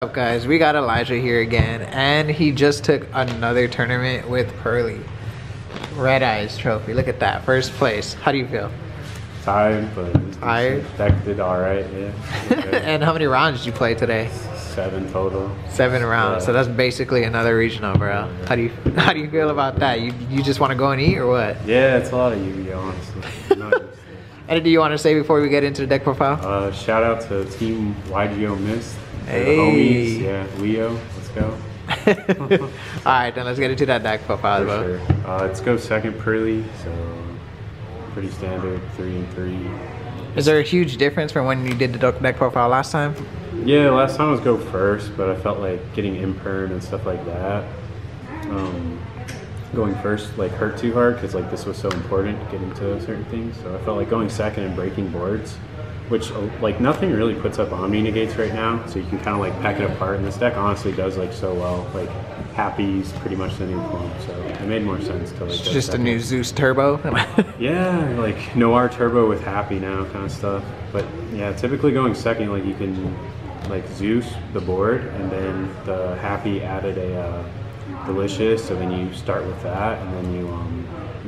What's up, guys? We got Elijah here again, and he just took another tournament with Pearly. Red Eyes Trophy. Look at that. First place. How do you feel? Tired, but Tired? Deck did alright, yeah. And how many rounds did you play today? 7 total. 7 rounds. Yeah. So that's basically another regional, bro. How do you feel about that? You just want to go and eat or what? Yeah, it's a lot of Yu-Gi-Oh, honestly. I'm not used to it. Anything do you want to say before we get into the deck profile? Shout out to Team YGO Mist. Hey. The homies, yeah, Leo, let's go. Alright, then let's get into that deck profile, For bro. sure. Let's go second Pearly, so pretty standard, 3 and 3. Is there a huge difference from when you did the deck profile last time? Yeah, last time was go first, but I felt like getting imperm and stuff like that. Going first like hurt too hard because like this was so important getting to certain things. So I felt like going second and breaking boards, which like nothing really puts up Omni negates right now. So you can kind of like pack it apart. And this deck honestly does like so well. Like Happy's pretty much the new plump, so it made more sense to like. It's just a new Zeus Turbo. Yeah, like Noir Turbo with Happy now kind of stuff. But yeah, typically going second, like you can like Zeus the board, and then the Happy added a Delicious, so then you start with that, and then you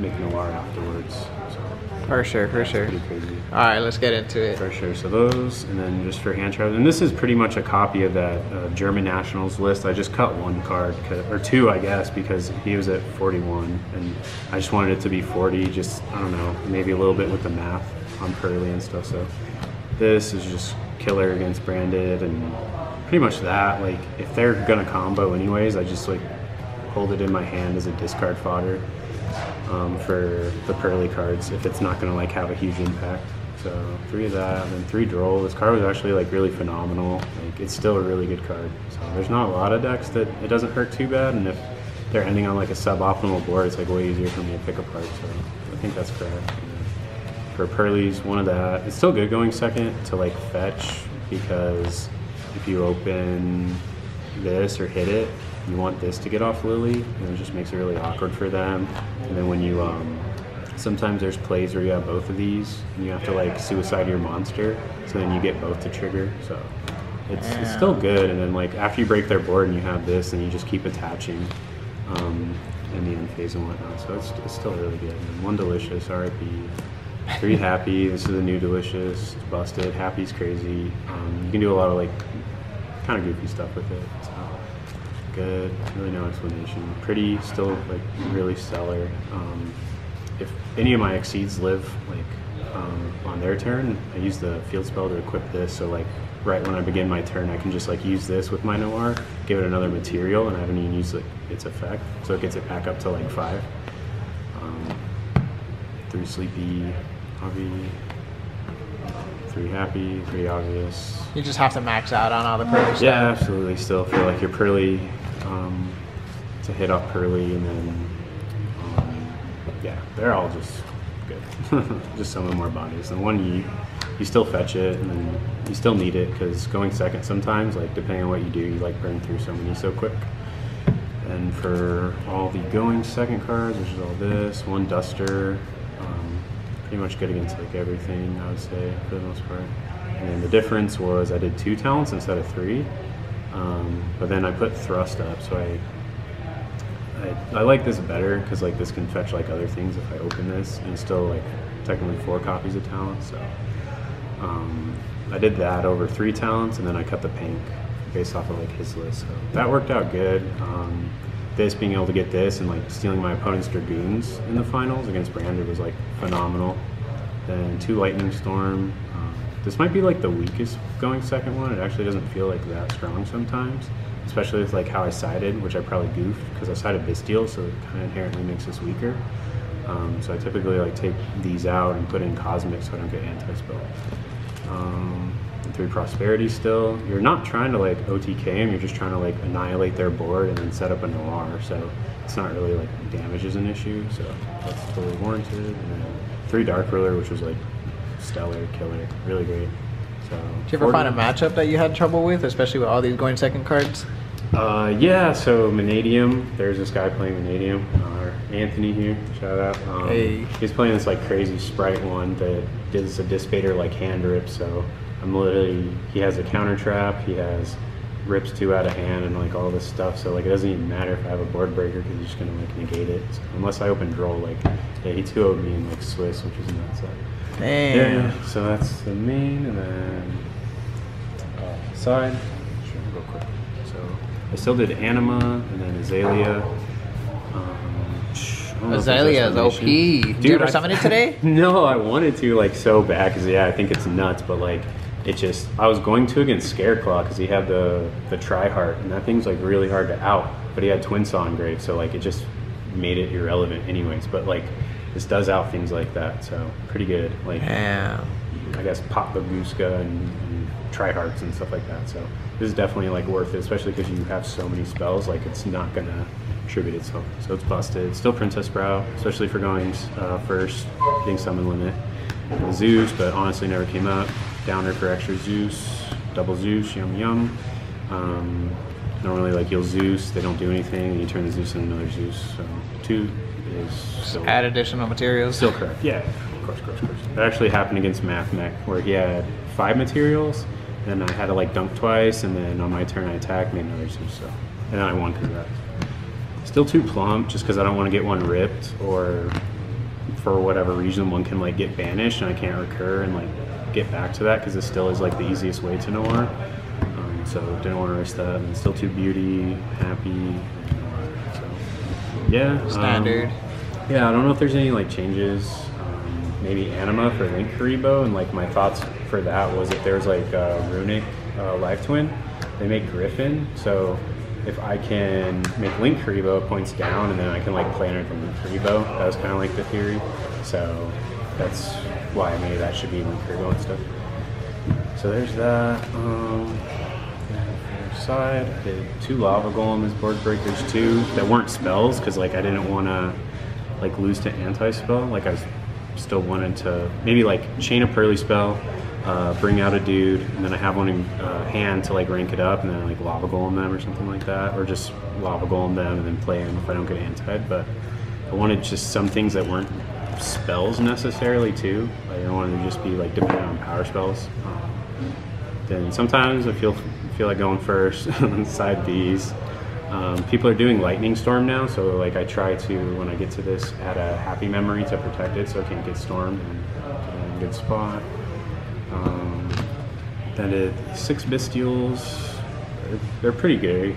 make Noir afterwards. So For sure. pretty crazy. Alright, let's get into it. For sure. So those, and then just for hand traps, and this is pretty much a copy of that German Nationals list. I just cut one card, or two, I guess, because he was at 41, and I just wanted it to be 40. Just I don't know, maybe a little bit with the math on Pearly and stuff. So this is just killer against Branded, and pretty much that. Like if they're gonna combo anyways, I just like hold it in my hand as a discard fodder. For the Pearly cards if it's not going to like have a huge impact. So 3 of that, and then 3 Droll. This card was actually like really phenomenal. Like it's still a really good card. So there's not a lot of decks that it doesn't hurt too bad, and if they're ending on like a suboptimal board, it's like way easier for me to pick apart. So I think that's correct. For Pearly's, one of that. It's still good going second to like fetch, because if you open this or hit it, you want this to get off Lily, and it just makes it really awkward for them. And then when you, sometimes there's plays where you have both of these, and you have to like suicide your monster, so then you get both to trigger. So it's still good. And then like after you break their board and you have this, and you just keep attaching in the end phase and whatnot. So it's still really good. And 1 Delicious, RIP. 3 Happy. This is a new Delicious. It's busted. Happy's crazy. You can do a lot of like kind of goofy stuff with it. So good, really no explanation. Pretty, still like really stellar. If any of my Exceeds live like on their turn, I use the field spell to equip this, so like right when I begin my turn I can just like use this with my Noir, give it another material, and I haven't even used like its effect, so it gets it back up to like 5. 3 Sleepy, Avi, 3 Happy, pretty obvious. You just have to max out on all the Pearly stuff. Yeah, absolutely. Still feel like you're Pearly to hit off Pearly, and then yeah, they're all just good. Just some more bodies. And 1 you still fetch it, and then you still need it because going second sometimes, like depending on what you do, you like burn through so many so quick. And for all the going second cards, which is all this, 1 Duster, pretty much good against like everything, I would say, for the most part. And then the difference was I did 2 talents instead of 3, but then I put Thrust up, so I like this better because like this can fetch like other things if I open this, and still like technically 4 copies of talents. So I did that over 3 talents, and then I cut the pink based off of like his list. So that worked out good. This being able to get this and like stealing my opponent's Dragoons in the finals against Branded was like phenomenal. Then 2 Lightning Storm. This might be like the weakest going second one. It actually doesn't feel like that strong sometimes, especially with like how I sided, which I probably goofed because I sided Bestial, so it kind of inherently makes this weaker. So I typically like take these out and put in Cosmic so I don't get anti-spell. 3 Prosperity still. You're not trying to like OTK them, you're just trying to like annihilate their board and then set up a Noir, so it's not really like damage is an issue, so that's totally warranted. And then 3 Dark Ruler, which was like stellar, killer, really great. So Did you ever find a matchup that you had trouble with, especially with all these going second cards? Yeah, so Vanadium, there's this guy playing Vanadium, Anthony here, shout out. Hey. He's playing this like crazy Sprite one that does a Dissipator like hand rip, so I'm literally, he has a counter trap, he has rips 2 out of hand and like all this stuff. So like it doesn't even matter if I have a board breaker because he's just gonna like negate it. So, unless I open droll, like yeah, he 2-0'd me in like Swiss, which is nuts. So, Damn. yeah. So that's the main, and then side. Sure, real quick. So I still did Anima and then Azalea. Azalea is OP. Did you ever summon it today? No, I wanted to like so bad because yeah, I think it's nuts, but like it just I was going to against Scareclaw because he had the Tri-Heart and that thing's like really hard to out, but he had Twin Saw engrave, so like it just made it irrelevant anyways. But like this does out things like that, so pretty good. Like Damn. I guess pop Babuska and Tri-Hearts and stuff like that. So this is definitely like worth it, especially because you have so many spells. Like it's not gonna attribute itself, so it's busted. Still Princess Brow, especially for going first, getting summon limit. Zeus, but honestly never came up. Downer for extra Zeus, double Zeus, yum yum. Normally like you'll Zeus, they don't do anything, and you turn the Zeus into another Zeus. So 2 is still, add additional materials. Still correct. Yeah, of course. That actually happened against Math Mech, where he had 5 materials, and I had to like dunk twice, and then on my turn I attacked, made another Zeus. So, and then I won because of that. Still too plump, just because I don't want to get one ripped, or for whatever reason one can like get banished and I can't recur and like get back to that, because it still is like the easiest way to Noir. So didn't want to risk that. And still too beauty, happy. So yeah. Standard. Yeah, I don't know if there's any like changes. Maybe Anima for Link Karibo, and like my thoughts for that was if there's like Runic Live Twin, they make Griffin. So if I can make Link Karibo points down, and then I can like plan it from Link Karibo. That was kind of like the theory. So that's why maybe that should be Link Karibo and stuff. So there's that. Side, I did 2 Lava Golem as board breakers too that weren't spells, because like I didn't want to like lose to anti-spell. Like I still wanted to maybe like chain a Pearly spell, bring out a dude, and then I have one in hand to like rank it up, and then like Lava Golem them or something like that, or just Lava Golem them and then play them if I don't get antied. But I wanted just some things that weren't spells necessarily too. Like, I don't want to just be like dependent on power spells. Then sometimes I feel like going first on side Bs. People are doing Lightning Storm now, so like I try to, when I get to this, add a Happy Memory to protect it so it can't get stormed, and good spot. Then did 6 Bestials. They're pretty good.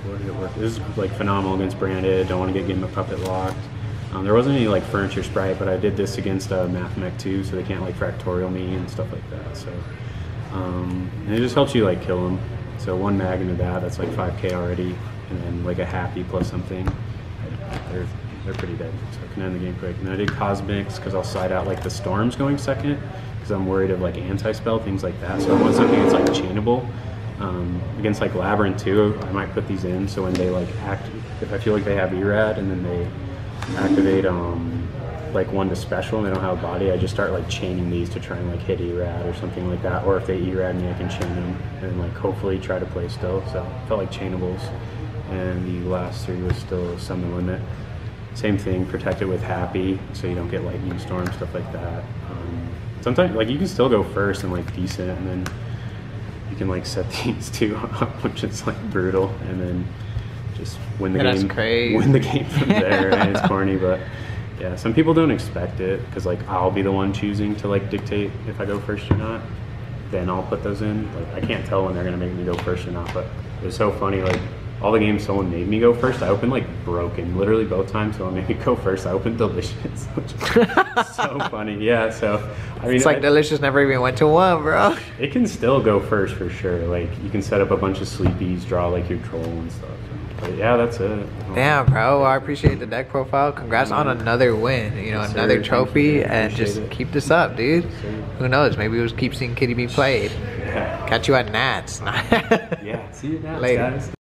Where did it work? This is like phenomenal against Branded. Don't want to get Game of Puppet locked. There wasn't any like Furniture Sprite, but I did this against Math Mech too, so they can't like Fractorial me and stuff like that. So and it just helps you like kill them. So 1 mag into that's like 5k already, and then like a Happy plus something. They're pretty dead, so I can end the game quick. And then I did Cosmics because I'll side out like the Storms going second, because I'm worried of like anti-spell, things like that. So I want something that's like chainable. Against like Labyrinth too, I might put these in, so when they like act, if I feel like they have Erad and then they activate like 1 to special and they don't have a body, I just start like chaining these to try and like hit Erad or something like that. Or if they Erad me, I can chain them and like hopefully try to play still. So I felt like chainables. And the last 3 was still Summon Limit. Same thing, protect it with Happy so you don't get Lightning Storm, stuff like that. Sometimes like you can still go first and like decent, and then you can like set these 2 up, which is like brutal, and then just win the game. Crazy. Win the game from there. And it's corny, but yeah, some people don't expect it, because like I'll be the one choosing to like dictate if I go first or not. Then I'll put those in. Like I can't tell when they're gonna make me go first or not, but it was so funny. Like all the games someone made me go first, I opened like broken. Literally both times someone made me go first, I opened Delicious, which was so funny. Yeah, so I mean, it's like Delicious never even went to 1, bro. It can still go first for sure. Like you can set up a bunch of sleepies, draw like your troll and stuff. But yeah, that's it. Damn, bro. I appreciate the deck profile. Congrats on another win. You know, another trophy, and just keep this up, dude. Who knows? Maybe we'll keep seeing Kitty be played. Yeah. Catch you at Nats. Yeah, see you at Nats, Later. guys.